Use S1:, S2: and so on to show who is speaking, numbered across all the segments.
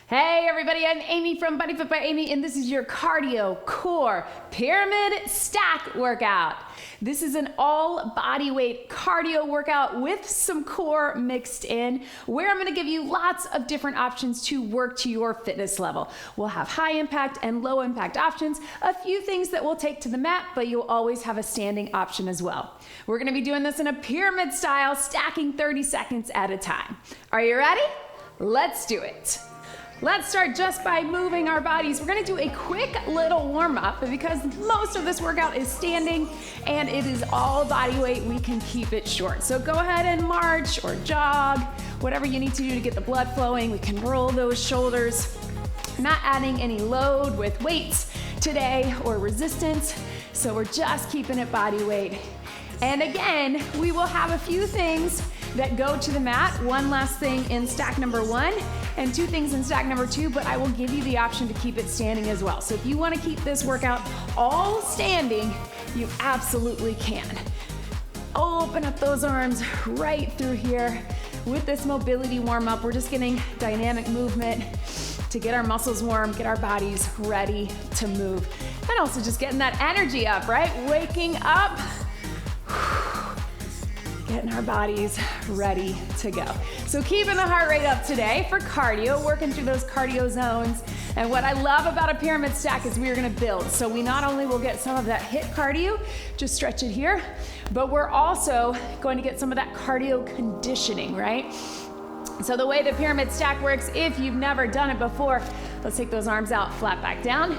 S1: Hey everybody, I'm Amy from BodyFit by Amy, and this is your cardio core pyramid stack workout. This is an all body weight cardio workout with some core mixed in, where I'm gonna give you lots of different options to work to your fitness level. We'll have high impact and low impact options, a few things that we'll take to the mat, but you'll always have a standing option as well. We're gonna be doing this in a pyramid style, stacking 30 seconds at a time. Are you ready? Let's do it. Let's start just by moving our bodies. We're gonna do a quick little warm up because most of this workout is standing and it is all body weight. We can keep it short. So go ahead and march or jog, whatever you need to do to get the blood flowing. We can roll those shoulders, not adding any load with weights today or resistance. So we're just keeping it body weight. And again, we will have a few things that go to the mat. One last thing in stack number one and two things in stack number two, but I will give you the option to keep it standing as well. So if you want to keep this workout all standing, you absolutely can. Open up those arms right through here. With this mobility warm up, we're just getting dynamic movement to get our muscles warm, get our bodies ready to move. And also just getting that energy up, right? Waking up. Getting our bodies ready to go. So keeping the heart rate up today for cardio, working through those cardio zones. And what I love about a pyramid stack is we're gonna build. So we not only will get some of that HIIT cardio, just stretch it here, but we're also going to get some of that cardio conditioning, right? So the way the pyramid stack works, if you've never done it before, let's take those arms out, flat back down,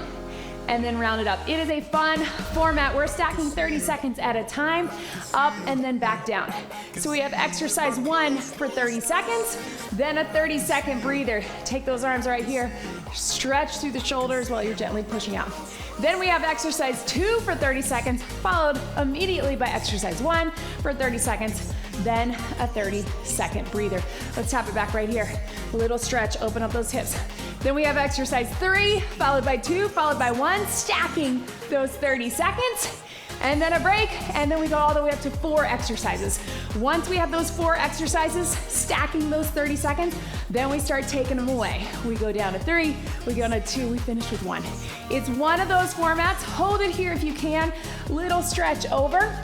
S1: and then round it up. It is a fun format. We're stacking 30 seconds at a time, up and then back down. So we have exercise one for 30 seconds, then a 30-second breather. Take those arms right here, stretch through the shoulders while you're gently pushing out. Then we have exercise two for 30 seconds, followed immediately by exercise one for 30 seconds, then a 30-second breather. Let's tap it back right here. Little stretch, open up those hips. Then we have exercise three, followed by two, followed by one, stacking those 30 seconds, and then a break, and then we go all the way up to 4 exercises. Once we have those 4 exercises, stacking those 30 seconds, then we start taking them away. We go down to 3, we go to 2, we finish with 1. It's one of those formats. Hold it here if you can. Little stretch over,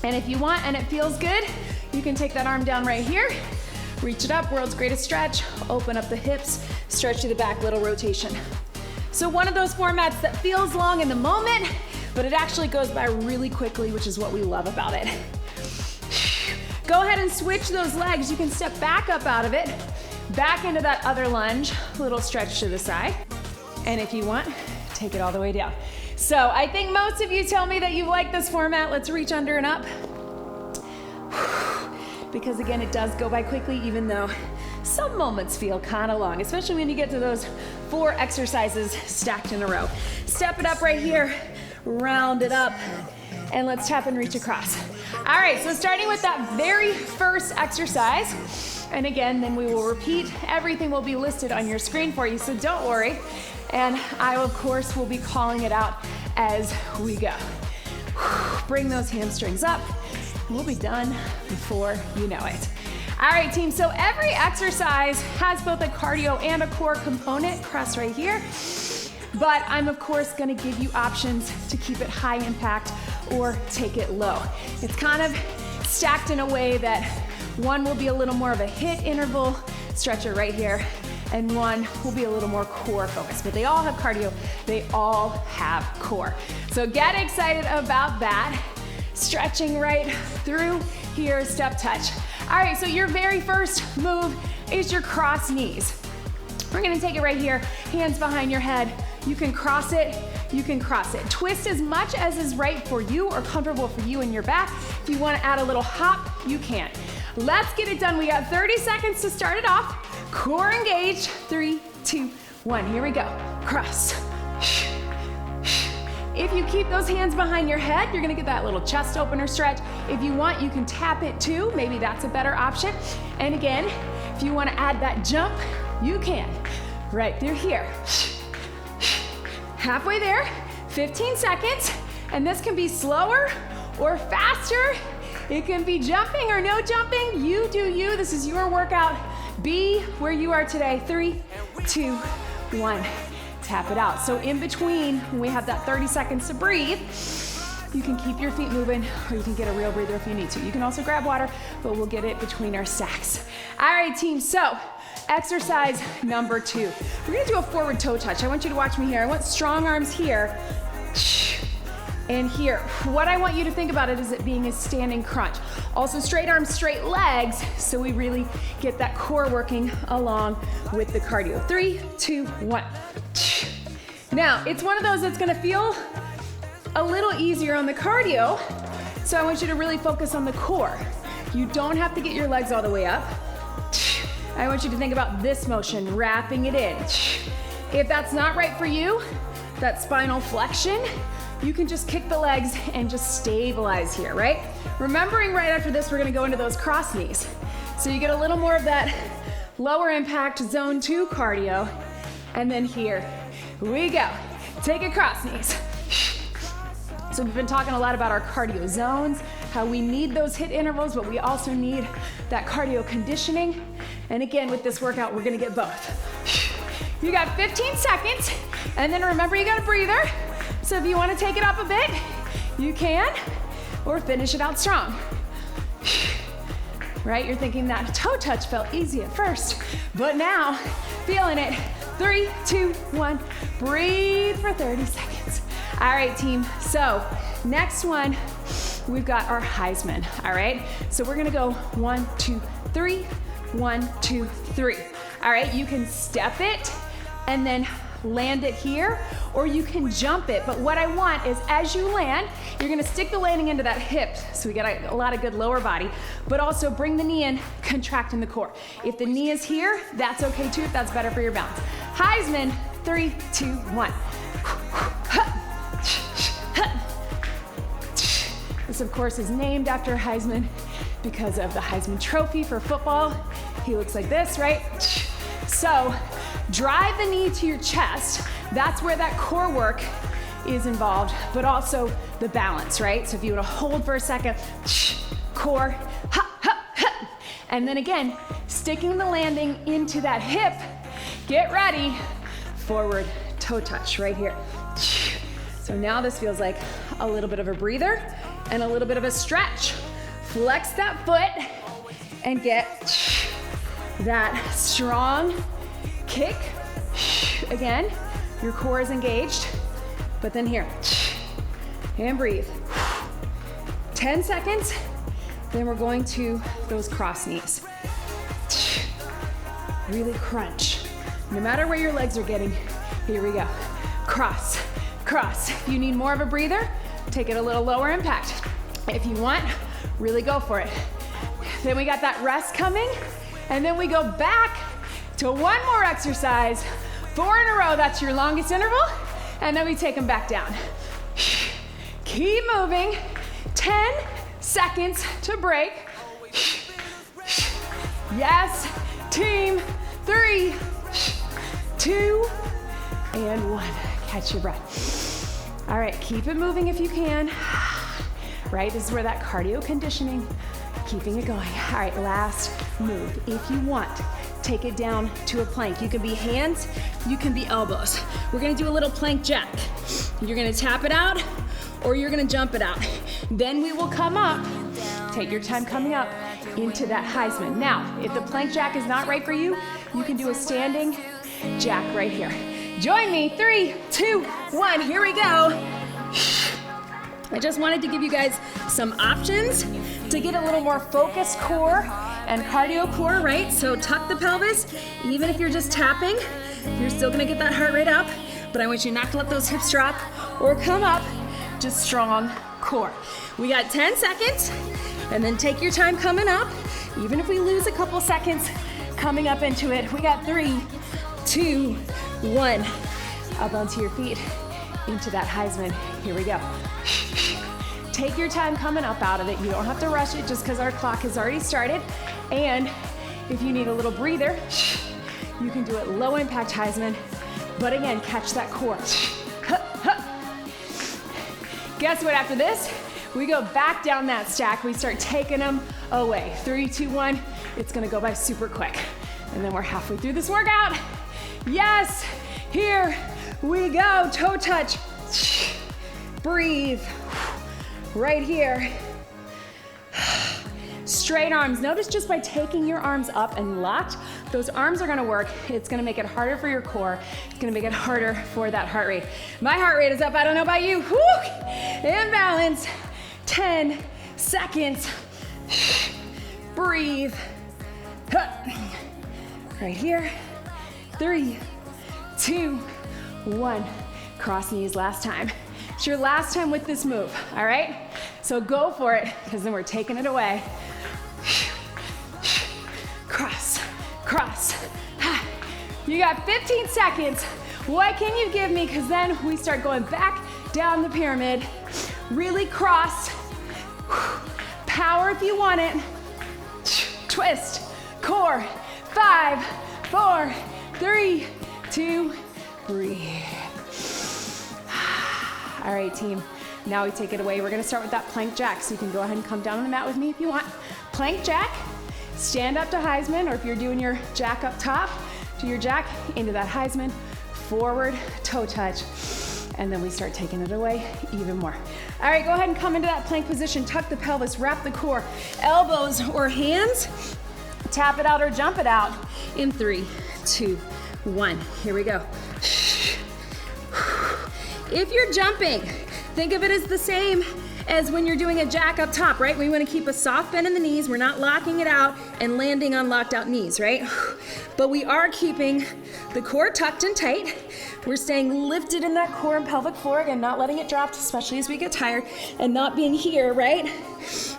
S1: and if you want and it feels good, you can take that arm down right here, reach it up, world's greatest stretch, open up the hips, stretch to the back, little rotation. So one of those formats that feels long in the moment, but it actually goes by really quickly, which is what we love about it. Go ahead and switch those legs. You can step back up out of it, back into that other lunge, little stretch to the side. And if you want, take it all the way down. So I think most of you tell me that you like this format. Let's reach under and up. Because again, it does go by quickly, even though some moments feel kind of long, especially when you get to those 4 exercises stacked in a row. Step it up right here, round it up, and let's tap and reach across. All right, so starting with that very first exercise, and again, then we will repeat. Everything will be listed on your screen for you, so don't worry. And I, of course, will be calling it out as we go. Bring those hamstrings up. We'll be done before you know it. All right, team, so every exercise has both a cardio and a core component. Press right here. But I'm, of course, gonna give you options to keep it high impact or take it low. It's kind of stacked in a way that one will be a little more of a HIIT interval, stretcher right here, and one will be a little more core focused. But they all have cardio, they all have core. So get excited about that. Stretching right through here, step touch. All right, so your very first move is your cross knees. We're gonna take it right here, hands behind your head. You can cross it, you can cross it. Twist as much as is right for you or comfortable for you in your back. If you wanna add a little hop, you can. Let's get it done. We got 30 seconds to start it off. Core engaged, 3, 2, 1, here we go. Cross. If you keep those hands behind your head, you're gonna get that little chest opener stretch. If you want, you can tap it too. Maybe that's a better option. And again, if you wanna add that jump, you can. Right through here. Halfway there, 15 seconds. And this can be slower or faster. It can be jumping or no jumping. You do you. This is your workout. Be where you are today. 3, 2, 1. Tap it out. So in between, when we have that 30 seconds to breathe, you can keep your feet moving, or you can get a real breather if you need to. You can also grab water, but we'll get it between our stacks. All right, team, so exercise number 2. We're gonna do a forward toe touch. I want you to watch me here. I want strong arms here and here. What I want you to think about it is it being a standing crunch. Also straight arms, straight legs, so we really get that core working along with the cardio. 3, 2, 1. Now, it's one of those that's gonna feel a little easier on the cardio, so I want you to really focus on the core. You don't have to get your legs all the way up. I want you to think about this motion, wrapping it in. If that's not right for you, that spinal flexion, you can just kick the legs and just stabilize here, right? Remembering right after this, we're gonna go into those cross knees. So you get a little more of that lower impact zone 2 cardio, and then here we go. Take it cross knees. So we've been talking a lot about our cardio zones, how we need those HIIT intervals, but we also need that cardio conditioning. And again, with this workout, we're gonna get both. You got 15 seconds, and then remember you got a breather. So if you wanna take it up a bit, you can, or finish it out strong. Right, you're thinking that toe touch felt easy at first, but now, feeling it. 3, 2, 1, breathe for 30 seconds. All right, team, so next one, we've got our Heisman, all right? So we're gonna go 1, 2, 3, 1, 2, 3. All right, you can step it and then land it here, or you can jump it. But what I want is as you land, you're gonna stick the landing into that hip, so we get a lot of good lower body, but also bring the knee in, contract in the core. If the knee is here, that's okay too, if that's better for your balance. Heisman, 3, 2, 1. This, of course, is named after Heisman because of the Heisman Trophy for football. He looks like this, right? So drive the knee to your chest. That's where that core work is involved, but also the balance, right? So if you want to hold for a second, core, and then again, sticking the landing into that hip, get ready, forward toe touch right here. So now this feels like a little bit of a breather and a little bit of a stretch. Flex that foot and get that strong kick. Again, your core is engaged, but then here, and breathe. 10 seconds, then we're going to those cross knees. Really crunch. No matter where your legs are getting, here we go. Cross, cross. If you need more of a breather, take it a little lower impact. If you want, really go for it. Then we got that rest coming, and then we go back to one more exercise. 4 in a row, that's your longest interval, and then we take them back down. Keep moving. 10 seconds to break. Yes, team. 3, 2, and 1. Catch your breath. All right, keep it moving if you can. Right, this is where that cardio conditioning, keeping it going. All right, last move. If you want, take it down to a plank. You can be hands, you can be elbows. We're gonna do a little plank jack. You're gonna tap it out, or you're gonna jump it out. Then we will come up, take your time coming up into that Heisman. Now, if the plank jack is not right for you, you can do a standing jack right here. Join me, 3, 2, 1, here we go. I just wanted to give you guys some options to get a little more focused core and cardio core, right? So tuck the pelvis, even if you're just tapping, you're still gonna get that heart rate up, but I want you not to let those hips drop or come up, just strong core. We got 10 seconds, and then take your time coming up. Even if we lose a couple seconds coming up into it, we got 3, 2, 1. Up onto your feet, into that Heisman. Here we go. Take your time coming up out of it. You don't have to rush it just because our clock has already started. And if you need a little breather, you can do it low impact Heisman, but again, catch that core. Guess what, after this, we go back down that stack. We start taking them away. 3, 2, 1. It's gonna go by super quick. And then we're halfway through this workout. Yes, Here we go, toe touch. Breathe. Right here. Straight arms. Notice just by taking your arms up and locked, those arms are gonna work. It's gonna make it harder for your core. It's gonna make it harder for that heart rate. My heart rate is up, I don't know about you. Woo! In balance, 10 seconds. Breathe. Right here. 3, 2, 1. Cross knees last time. It's your last time with this move, all right? So go for it, because then we're taking it away. Cross, cross. You got 15 seconds. What can you give me? Because then we start going back down the pyramid. Really cross. Power if you want it. Twist, core. 5, 4, 3, 2, breathe. All right, team. Now we take it away. We're gonna start with that plank jack. So you can go ahead and come down on the mat with me if you want. Plank jack, stand up to Heisman, or if you're doing your jack up top, do your jack into that Heisman, forward toe touch, and then we start taking it away even more. All right, go ahead and come into that plank position. Tuck the pelvis, wrap the core, elbows or hands, tap it out or jump it out in 3, 2, 1. Here we go. If you're jumping, think of it as the same as when you're doing a jack up top, right? We want to keep a soft bend in the knees. We're not locking it out and landing on locked out knees, right? But we are keeping the core tucked and tight. We're staying lifted in that core and pelvic floor, again, not letting it drop, especially as we get tired, and not being here, right?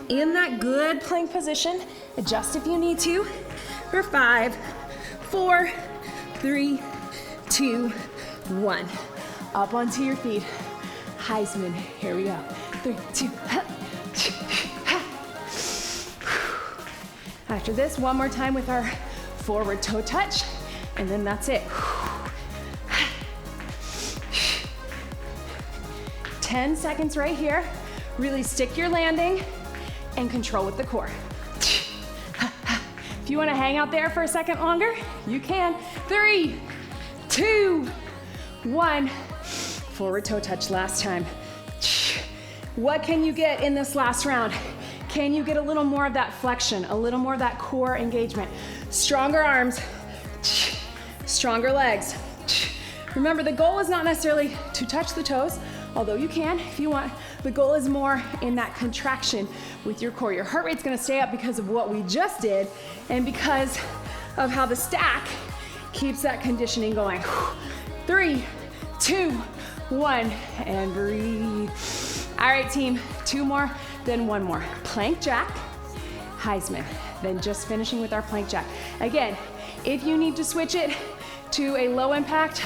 S1: In that good plank position. Adjust if you need to. For 5, 4, 3, 2, 1. Up onto your feet. Heisman, here we go. 3, 2, After this, one more time with our forward toe touch, and then that's it. 10 seconds right here. Really stick your landing and control with the core. If you want to hang out there for a second longer, you can. 3, 2, 1. Forward toe touch last time. What can you get in this last round? Can you get a little more of that flexion, a little more of that core engagement? Stronger arms, stronger legs. Remember, the goal is not necessarily to touch the toes, although you can if you want. The goal is more in that contraction with your core. Your heart rate's gonna stay up because of what we just did and because of how the stack keeps that conditioning going. 3, 2, 1, and breathe. All right, team, 2 more, then 1 more. Plank jack, Heisman, then just finishing with our plank jack. Again, if you need to switch it to a low impact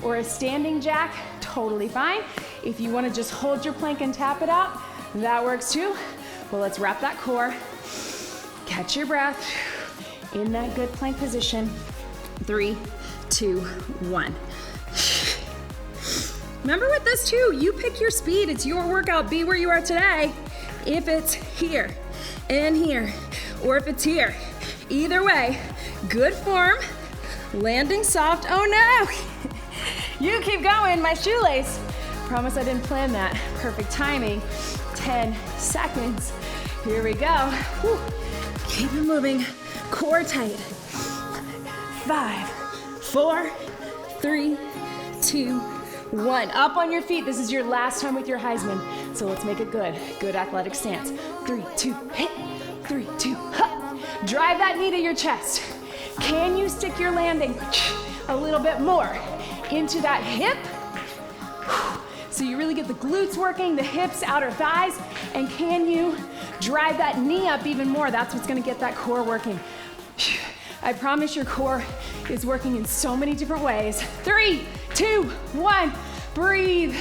S1: or a standing jack, totally fine. If you want to just hold your plank and tap it out, that works too. Well, let's wrap that core. Catch your breath in that good plank position. 3, 2, 1. Remember with this too, you pick your speed. It's your workout. Be where you are today. If it's here and here, or if it's here. Either way, good form, landing soft. Oh no! You keep going, my shoelace. Promise I didn't plan that. Perfect timing. 10 seconds. Here we go. Whew. Keep it moving. Core tight. 5, 4, 3, 2, 1. Up on your feet. This is your last time with your Heisman. So let's make it good. Good athletic stance. 3, 2, hit. 3, 2, ha. Drive that knee to your chest. Can you stick your landing a little bit more into that hip? So you really get the glutes working, the hips, outer thighs, and can you drive that knee up even more? That's what's gonna get that core working. I promise your core is working in so many different ways. 3, 2, 1, breathe.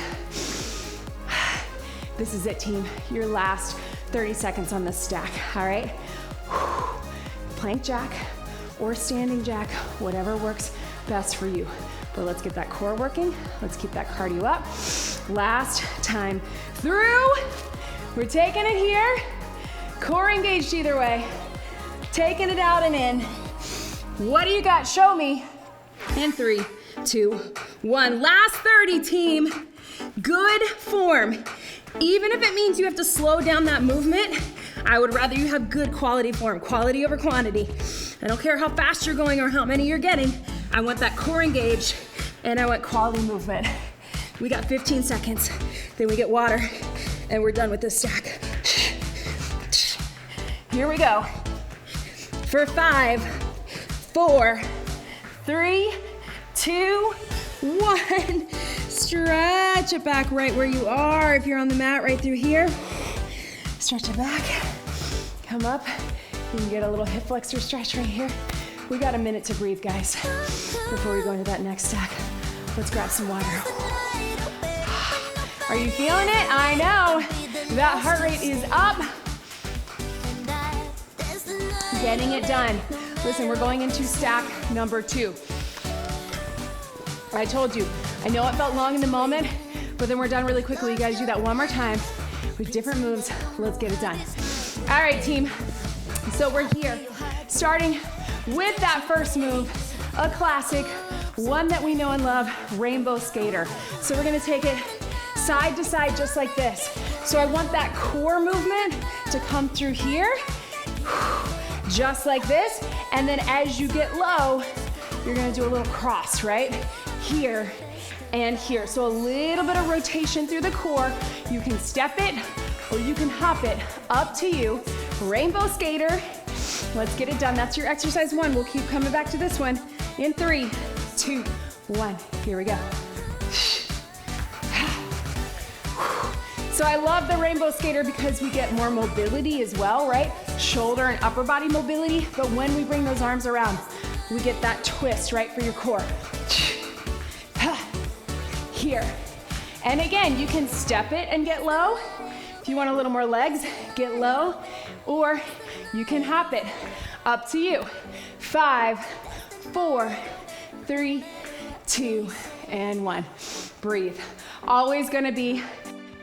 S1: This is it, team. Your last 30 seconds on this stack, all right? Plank jack or standing jack, whatever works best for you. But let's get that core working. Let's keep that cardio up. Last time through. We're taking it here. Core engaged either way. Taking it out and in. What do you got? Show me. In 3, 2, 1. Last 30, team. Good form. Even if it means you have to slow down that movement, I would rather you have good quality form, quality over quantity. I don't care how fast you're going or how many you're getting. I want that core engaged and I want quality movement. We got 15 seconds, then we get water and we're done with this stack. Here we go. For 5, 4, 3, 2, 1. Stretch it back right where you are. If you're on the mat, right through here. Stretch it back. Come up. You can get a little hip flexor stretch right here. We got a minute to breathe, guys, before we go into that next stack. Let's grab some water. Are you feeling it? I know. That heart rate is up. Getting it done. Listen, we're going into stack number 2. I told you, I know it felt long in the moment, but then we're done really quickly. You guys do that one more time with different moves. Let's get it done. All right, team. So we're here, starting with that first move, a classic, one that we know and love, rainbow skater. So we're gonna take it side to side just like this. So I want that core movement to come through here, just like this. And then as you get low, you're gonna do a little cross, right? Here and here. So a little bit of rotation through the core. You can step it or you can hop it, up to you. Rainbow skater. Let's get it done. That's your exercise 1. We'll keep coming back to this one in 3, 2, 1. Here we go. So I love the rainbow skater because we get more mobility as well, right? Shoulder and upper body mobility. But when we bring those arms around, we get that twist, right, for your core. Here. And again, you can step it and get low. If you want a little more legs, get low. Or you can hop it. Up to you. 5, 4, 3, 2, and 1. Breathe. Always gonna be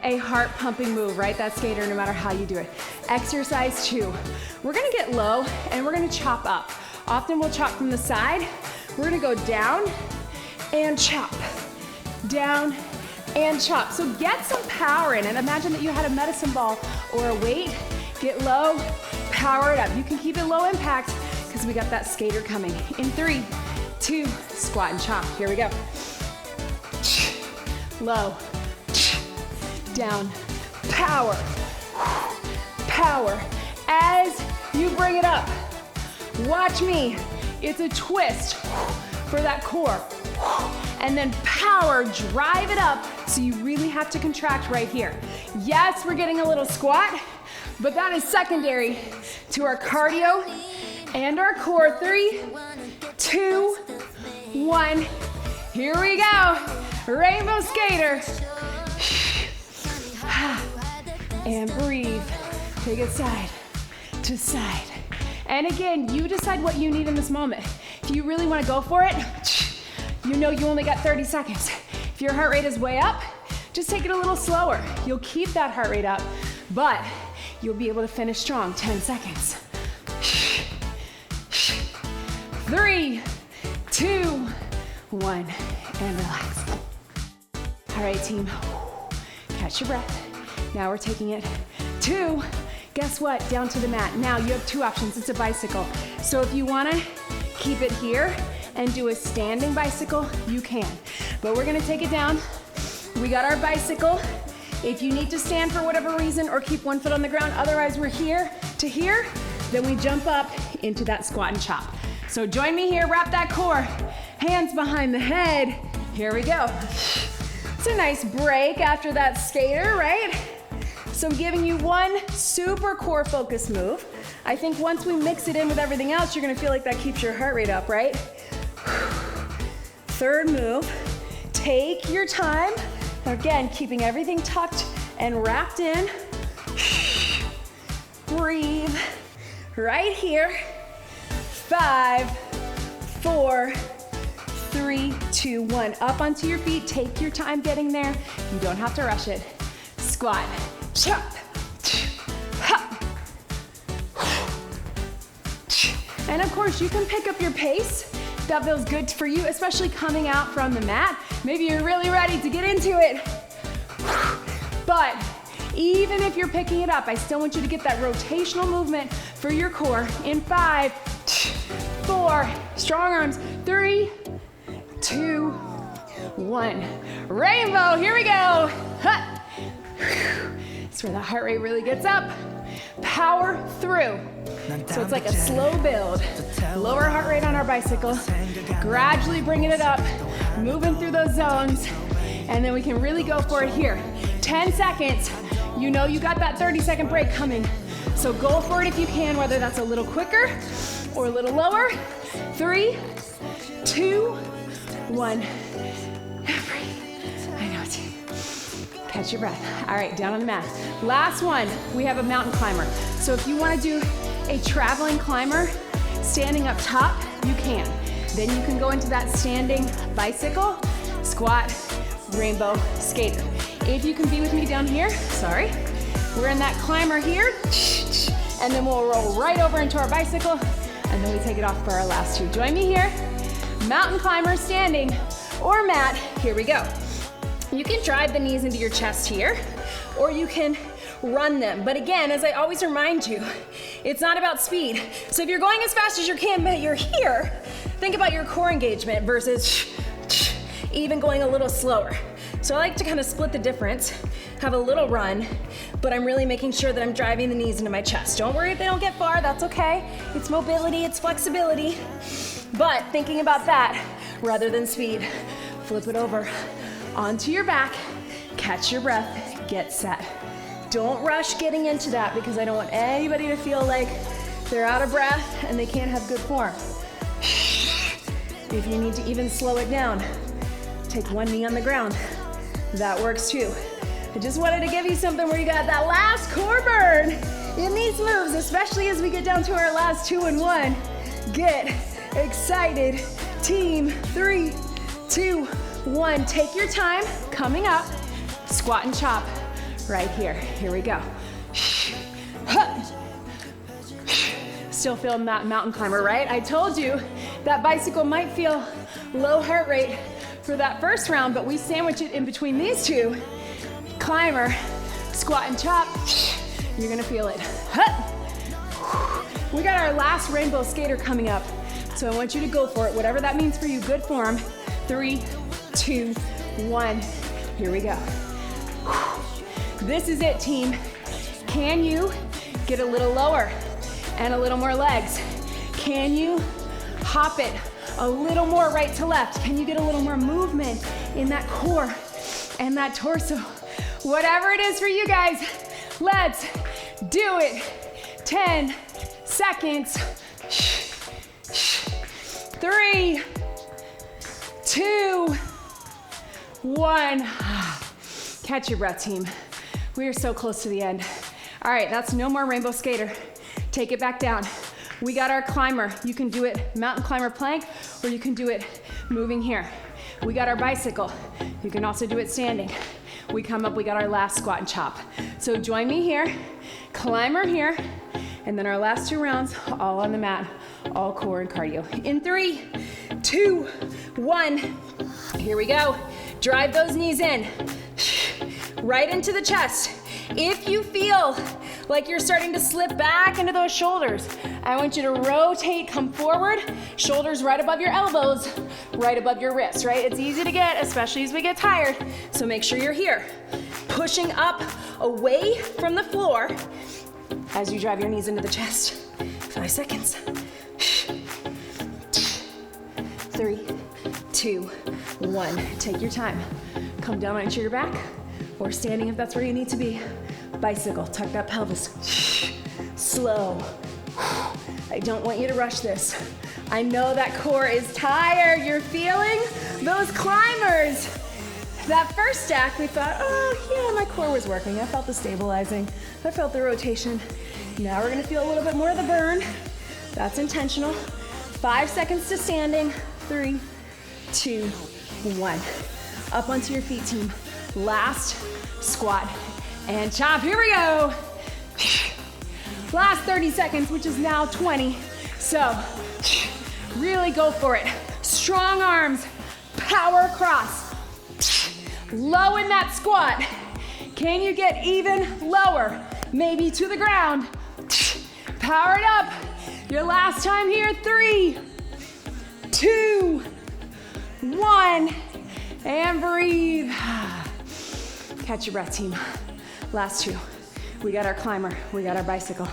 S1: a heart pumping move, right? That skater, no matter how you do it. Exercise 2. We're gonna get low and we're gonna chop up. Often we'll chop from the side. We're gonna go down and chop. Down and chop. So get some power in it. Imagine that you had a medicine ball or a weight. Get low, power it up. You can keep it low impact because we got that skater coming. In 3, 2, squat and chop. Here we go. Low, down, power, power. As you bring it up, watch me. It's a twist for that core. And then power, drive it up, so you really have to contract right here. Yes, we're getting a little squat, but that is secondary to our cardio and our core. 3, 2, 1. Here we go. Rainbow skater. And breathe. Take it side to side. And again, you decide what you need in this moment. If you really want to go for it, you know you only got 30 seconds. If your heart rate is way up, just take it a little slower. You'll keep that heart rate up, but you'll be able to finish strong. 10 seconds. 3, 2, 1, and relax. All right, team. Catch your breath. Now we're taking it to, guess what? Down to the mat. Now you have 2 options. It's a bicycle. So if you want to keep it here and do a standing bicycle, you can. But we're gonna take it down. We got our bicycle. If you need to stand for whatever reason or keep one foot on the ground, otherwise we're here to here, then we jump up into that squat and chop. So join me here, wrap that core, hands behind the head. Here we go. It's a nice break after that skater, right? So I'm giving you one super core focused move. I think once we mix it in with everything else, you're gonna feel like that keeps your heart rate up, right? Third move, take your time. Again, keeping everything tucked and wrapped in. Breathe right here. 5, 4, 3, 2, 1. Up onto your feet, take your time getting there. You don't have to rush it. Squat, chop, hop. And of course, you can pick up your pace that feels good for you, especially coming out from the mat. Maybe you're really ready to get into it. But even if you're picking it up, I still want you to get that rotational movement for your core in 5, 4, strong arms, 3, 2, 1. Rainbow, here we go. It's where the heart rate really gets up. Power through. So it's like a slow build. Lower heart rate on our bicycle, gradually bringing it up, moving through those zones, and then we can really go for it here. 10 seconds. You know you got that 30-second break coming. So go for it if you can, whether that's a little quicker or a little lower. 3, 2, 1. I know it's catch your breath. All right, down on the mat. Last one, we have a mountain climber. So if you want to do a traveling climber, standing up top, you can. Then you can go into that standing bicycle, squat, rainbow, skater. If you can be with me down here, sorry. We're in that climber here, and then we'll roll right over into our bicycle, and then we take it off for our last two. Join me here. Mountain climber, standing, or mat, here we go. You can drive the knees into your chest here, or you can run them. But again, as I always remind you, it's not about speed. So if you're going as fast as you can, but you're here, think about your core engagement versus even going a little slower. So I like to kind of split the difference, have a little run, but I'm really making sure that I'm driving the knees into my chest. Don't worry if they don't get far, that's okay. It's mobility, it's flexibility. But thinking about that rather than speed, flip it over onto your back, catch your breath, get set. Don't rush getting into that because I don't want anybody to feel like they're out of breath and they can't have good form. If you need to even slow it down, take one knee on the ground. That works too. I just wanted to give you something where you got that last core burn in these moves, especially as we get down to our last 2 and 1. Get excited. Team, 3, 2, 1. Take your time. Coming up, squat and chop right here. Here we go. Still feel that mountain climber, right? I told you that bicycle might feel low heart rate for that first round, but we sandwich it in between these two. Climber, squat and chop. You're gonna feel it. We got our last rainbow skater coming up, so I want you to go for it, whatever that means for you. Good form. 3, 2, 1. Here we go. This is it, team. Can you get a little lower and a little more legs? Can you hop it a little more right to left? Can you get a little more movement in that core and that torso? Whatever it is for you guys, let's do it. 10 seconds. 3, 2, 1. Catch your breath, team. We are so close to the end. All right, that's no more rainbow skater. Take it back down. We got our climber. You can do it mountain climber plank, or you can do it moving here. We got our bicycle. You can also do it standing. We come up, we got our last squat and chop. So join me here, climber here, and then our last 2 rounds, all on the mat, all core and cardio. In 3, 2, 1, here we go. Drive those knees in, right into the chest. If you feel like you're starting to slip back into those shoulders, I want you to rotate, come forward, shoulders right above your elbows, right above your wrists, right? It's easy to get, especially as we get tired, so make sure you're here. Pushing up away from the floor as you drive your knees into the chest. 5 seconds. 3, 2, 1. Take your time. Come down onto your back, or standing if that's where you need to be. Bicycle, tuck that pelvis. Slow. I don't want you to rush this. I know that core is tired. You're feeling those climbers. That first stack, we thought, oh yeah, my core was working. I felt the stabilizing. I felt the rotation. Now we're gonna feel a little bit more of the burn. That's intentional. 5 seconds to standing. 3, 2, 1. Up onto your feet, team. Last squat and chop. Here we go. Last 30 seconds, which is now 20. So really go for it. Strong arms, power across. Low in that squat. Can you get even lower? Maybe to the ground. Power it up. Your last time here, 3, 2, 1, and breathe. Catch your breath, team. Last 2. We got our climber, we got our bicycle,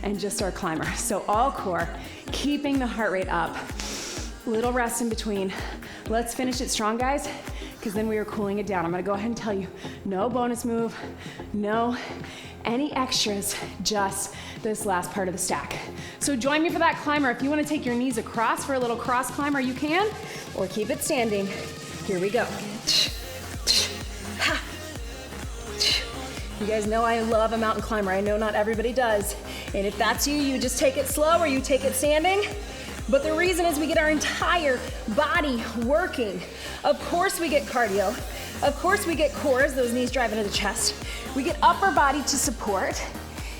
S1: and just our climber. So all core, keeping the heart rate up. Little rest in between. Let's finish it strong, guys, because then we are cooling it down. I'm gonna go ahead and tell you, no bonus move, no any extras, just this last part of the stack. So join me for that climber. If you wanna take your knees across for a little cross climber, you can, or keep it standing. Here we go. You guys know I love a mountain climber. I know not everybody does. And if that's you, you just take it slow or you take it standing. But the reason is we get our entire body working. Of course we get cardio. Of course we get core as those knees drive into the chest. We get upper body to support.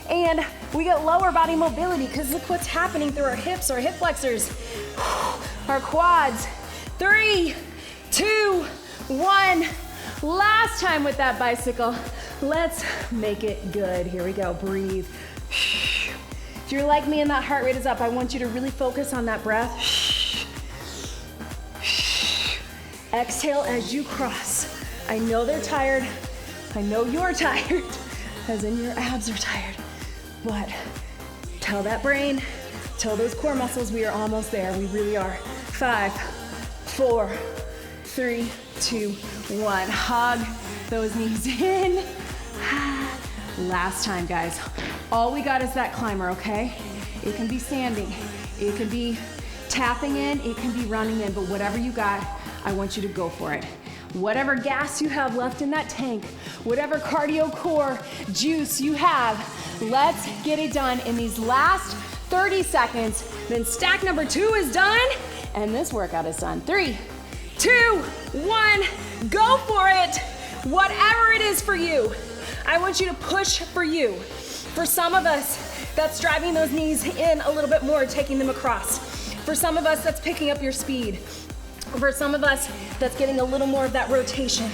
S1: And we get lower body mobility because look what's happening through our hips, our hip flexors, our quads. 3, 2, 1. Last time with that bicycle. Let's make it good. Here we go, breathe. If you're like me and that heart rate is up, I want you to really focus on that breath. Exhale as you cross. I know they're tired. I know you're tired, as in your abs are tired. But tell that brain, tell those core muscles we are almost there. We really are. 5, 4, 3, 2, 1. Hug those knees in. Last time, guys. All we got is that climber, okay? It can be standing, it can be tapping in, it can be running in, but whatever you got, I want you to go for it. Whatever gas you have left in that tank, whatever cardio core juice you have, let's get it done in these last 30 seconds. Then stack number 2 is done, and this workout is done. 3, 2, 1, go for it. Whatever it is for you, I want you to push for you. For some of us, that's driving those knees in a little bit more, taking them across. For some of us, that's picking up your speed. For some of us, that's getting a little more of that rotation.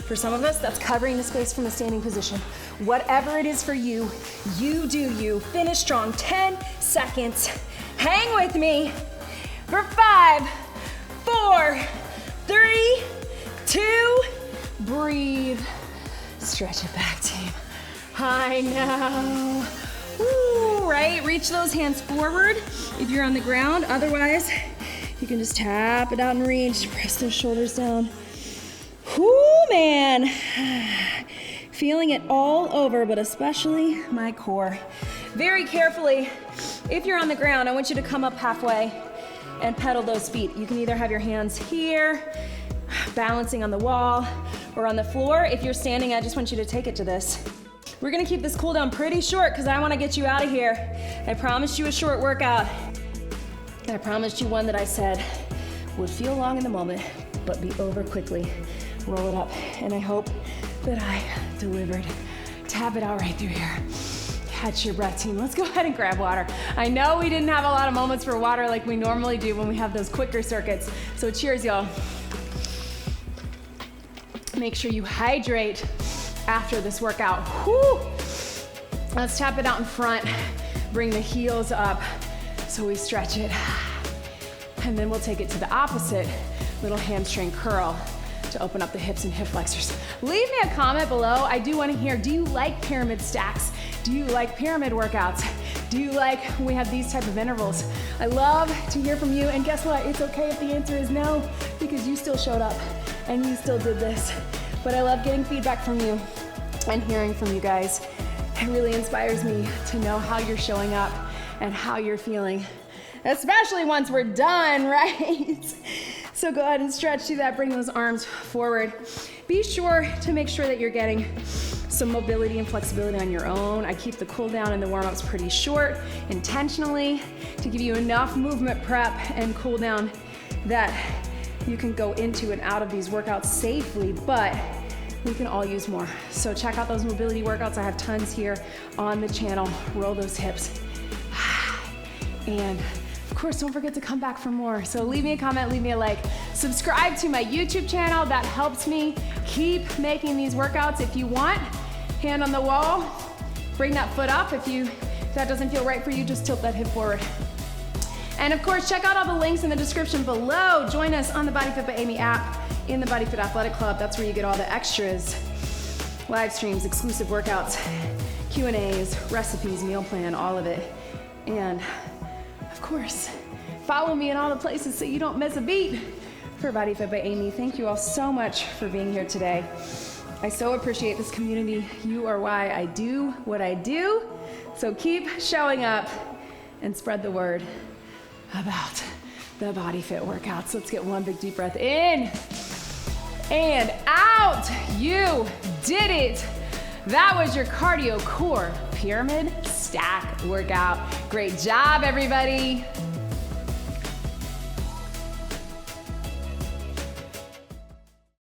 S1: For some of us, that's covering the space from a standing position. Whatever it is for you, you do you. Finish strong, 10 seconds. Hang with me for 5, 4, 3, 2, breathe. Stretch it back, team. I know. Woo, right? Reach those hands forward if you're on the ground. Otherwise, you can just tap it out and reach. Press those shoulders down. Whoo, man. Feeling it all over, but especially my core. Very carefully, if you're on the ground, I want you to come up halfway and pedal those feet. You can either have your hands here, balancing on the wall, or on the floor. If you're standing, I just want you to take it to this. We're gonna keep this cool down pretty short because I wanna get you out of here. I promised you a short workout. I promised you one that I said would feel long in the moment, but be over quickly. Roll it up, and I hope that I delivered. Tap it out right through here. Catch your breath, team. Let's go ahead and grab water. I know we didn't have a lot of moments for water like we normally do when we have those quicker circuits, so cheers, y'all. Make sure you hydrate after this workout. Whew. Let's tap it out in front. Bring the heels up so we stretch it. And then we'll take it to the opposite, little hamstring curl to open up the hips and hip flexors. Leave me a comment below. I do want to hear, do you like pyramid stacks? Do you like pyramid workouts? Do you like when we have these type of intervals? I love to hear from you, and guess what? It's okay if the answer is no, because you still showed up and you still did this. But I love getting feedback from you and hearing from you guys. It really inspires me to know how you're showing up and how you're feeling, especially once we're done, right? So go ahead and stretch through that, bring those arms forward. Be sure to make sure that you're getting some mobility and flexibility on your own. I keep the cool down and the warm-ups pretty short intentionally to give you enough movement prep and cool down that you can go into and out of these workouts safely, but we can all use more. So check out those mobility workouts. I have tons here on the channel. Roll those hips. And of course, don't forget to come back for more. So leave me a comment, leave me a like. Subscribe to my YouTube channel. That helps me keep making these workouts. If you want, hand on the wall, bring that foot up. If that doesn't feel right for you, just tilt that hip forward. And of course, check out all the links in the description below. Join us on the BodyFit by Amy app in the BodyFit Athletic Club. That's where you get all the extras, live streams, exclusive workouts, Q&As, recipes, meal plan, all of it. And of course, follow me in all the places so you don't miss a beat. For BodyFit by Amy, thank you all so much for being here today. I so appreciate this community. You are why I do what I do. So keep showing up and spread the word about the BodyFit workouts. Let's get one big deep breath in and out. You did it. That was your cardio core pyramid stack workout. Great job, everybody.